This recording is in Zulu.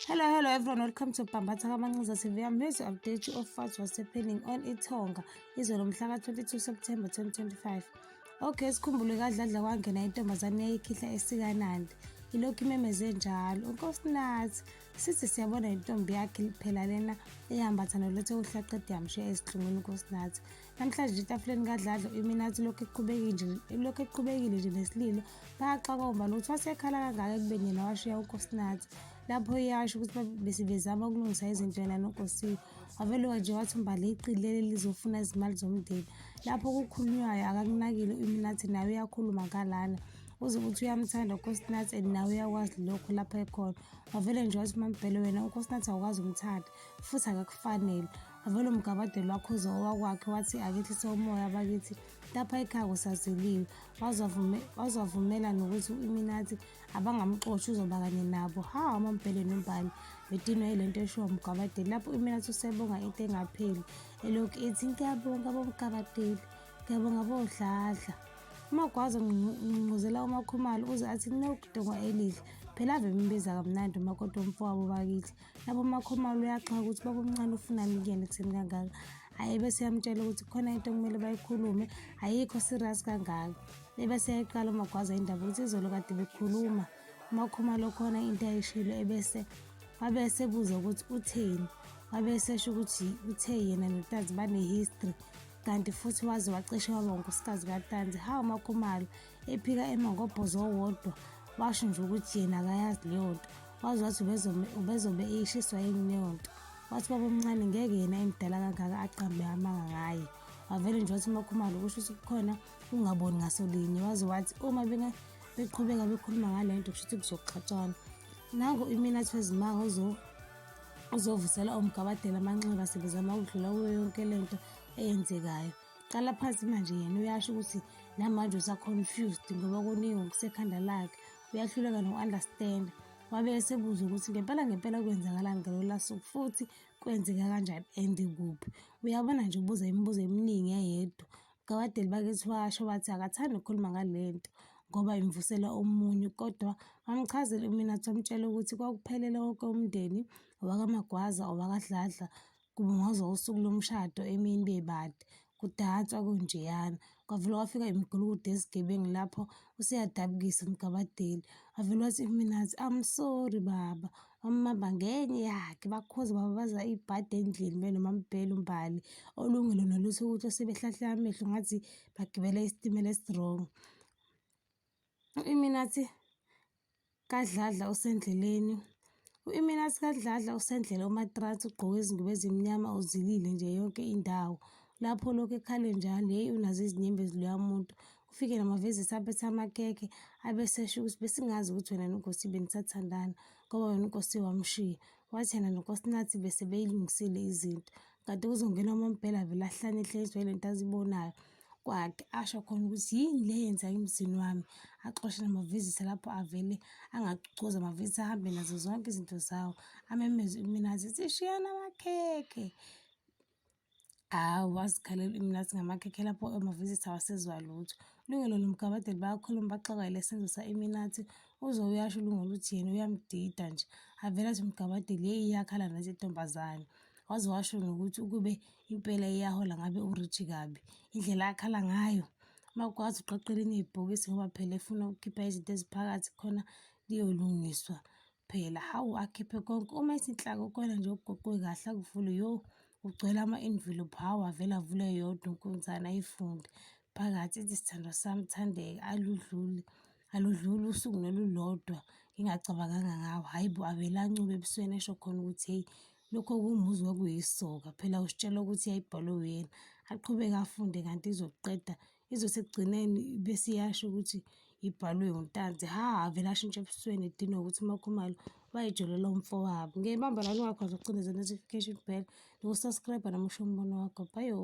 Hello everyone, welcome to Bambatha Kamanxiza TV. I'm here to update you of what's happening on iTonga izwe lomhla ka-22 September 2025. Okay, sikhumbule kadladla kwangena intombazane eyayikhihla esikanandi ilokhu imemeze njalo uNkosinathi sithi siyabona intombi yakhe phela lena ehambatha nolethe uhlaqede yamshiya esihlungwini uNkosinathi. Namhlanje etafuleni kadladla iminathi lokhu eqhubekile nje nesililo baxakomba nokuthi wasekhala kangaka ekubeni yena washiya uNkosinathi. Lapho yasho ukuthi besibezama ukulungisa izinto yena noNkosiwe waveloka nje wathi umbali iqili leli lizofuna izimali zomndeni. Lapho kukhulunywayo akakunakile iminathi nawe uyakhuluma ngalana uze ukuthi uyamthanda uNkosinathi and nawe uyakwazi lokho lapho ekhona. Wavele nje wathi Mambhele wena uNkosinathi awukwazi umthanda futhi akakufanele. Wavele umgabadeli wakhoza owakwakhe wathi akehlise umoya bakithi lapha ekhaya kusaziliwe. Wazavumela nokuthi iminathi abangamxoshi uzoba kanye nabo. Hawu Mambhele noMbali bedinwa yilento eshiwo umgabadeli. Lapho iminathi usebonga into engapheli elokhu ethi ngiyabonga bomgabadeli, ngiyabonga bodladla. UMagwaza ngqungquzela uMakhumalo uze athi nokudongwa elihle phela ave imbiza kamnandi umakoti womfowabo bakithi. Lapho uMakhumalo uyaxhaka ukuthi baba omncane ufunani kuyena ekutheni kangaka. Hhayi bese yamtshela ukuthi khona into kumele bayikhulume ayikho serious kangaka. Ebese yayiqala uMagwaza indaba ukuthi izolo kade bekhuluma uMakhumalo khona into ayishilo wabese ebuza ukuthi utheni. Wabese esho ukuthi uthe yena noTanzi bane-history kanti futhi waze wacishe waba unkosikazi kaTanzi. Hawu uMakhumalo ephika emangobhozo owodwa washo nje ukuthi yena akayazi leyo nto. Wazi wathi ubezobe eshiswa yini leyo nto. Wathi baba omncane ngeke yena emdala kangaka aqambe amanga ngaye. Wavele nje wathi uMakhumalo kusho ukuthi kukhona ungaboni ngasolinye. Waze wathi uma beqhubeka bekhuluma ngale nto kusho ukuthi kuzoxhatshana. Nangu iminathi wezimanga uzovusela umgabadela amanxeba sebezama ukudlula kuyo yonke lento eyenzekayo. Qala phansi manje yena uyasho ukuthi namanje usa-confused ngoba kuningi okusekhanda lakhe uyahluleka no-understand. Wabe esebuza ukuthi ngempela kwenzakalani ngalolu suku futhi kwenzeka kanjani and kuphi. Uyabona nje ubuza imibuzo eminingi eyedwa. Umgabadeli bakithi washo wathi akathandi ukukhuluma ngale nto ngoba imvusela omunye kodwa wamchazela iminathi wamtshela ukuthi kwakuphelele wonke umndeni owakaMagwaza owakadladla kubungazwa usuku lomshado emini bebade kudanswa kunjeyana. Kwavele wafika imigulukudu ezigebengu lapho useyadabukisa umgabadeli. Wavele wathi iminathi I'm sorry baba. Wamubamba ngenye yakhe bakhoza bababaza ibhadi endlini benoMambhele uMbali olungile nolutho ukuthi osebehlahla amehlo ngathi bagibela isitimela esi-wrong. Iminathi kadladla usendlela uMatrasi ugqoke izingubo ezimnyama uzilile nje yonke indawo. Lapho lokhu ekhale njalo yeyi unazo izinyembezi loya muntu. Kufike namaviziti aphethe amakhekhe abesesho ukuthi besingazi ukuthi wena noNkosiwe benisathandana ngoba wena uNkosiwe wamshiya. Wathi yena noNkosinathi bese beyilungisile izinto kanti kuzongena uMambhele avele ahlane ehlenzwa yile nto azibonayo kwakhe asho khona ukuthi yini le yenza emzini wami. Axoshe namaviziti lapho avele angacucoza amaviziti ahambe nazo zonke izinto zawo amemeze iminathi ethi shiyana amakhekhe. Hawu wazikhalela iminathi ngamakhekhe lapho amaviziti awasezwa lutho. Lungelo nomgabadeli bayakhuluma baxakwa le senzo sa-iminathi uze uyasho ulungelo ukuthi yena uyamdida nje. Avele athi umgabadeli yeyi iyakhala nathi intombazane. Waze washo nokuthi ukube impela iyahola ngabe urichi kabi indlela akhala ngayo. Magwaza uqaqele ibhokisi ngoba phela efuna ukukhipha izinto eziphakathi khona liyolungiswa phela. Hawu akhiphe konke uma isinhlaka khona nje ugoqwe kahle akuvule ugcwele ama-envelope. Hawu avele avule yodwa uNkosana ayifunde phakathi ithi sithandwa sami thandeka aludluli usuku nolulodwa ngingacabanganga ngawo. Hhayi bo avele ancube ebusweni esho khona ukuthi heyi lokho kumuzi kwakuyisoka phela usitshela ukuthi yayibhalwe uyena. Aqhubeke afunde kanti izoqeda izosekugcineni bese iyasho ukuthi ibhalwe uNtanzi. Avele ashintshe ebusweni edinwa ukuthi uMakhumalo wayijolela umfowabo. Ngiyayibamba la ungakwazi ukucindezela notification bell nokusubscribe noma usho umbono wakho. Bye.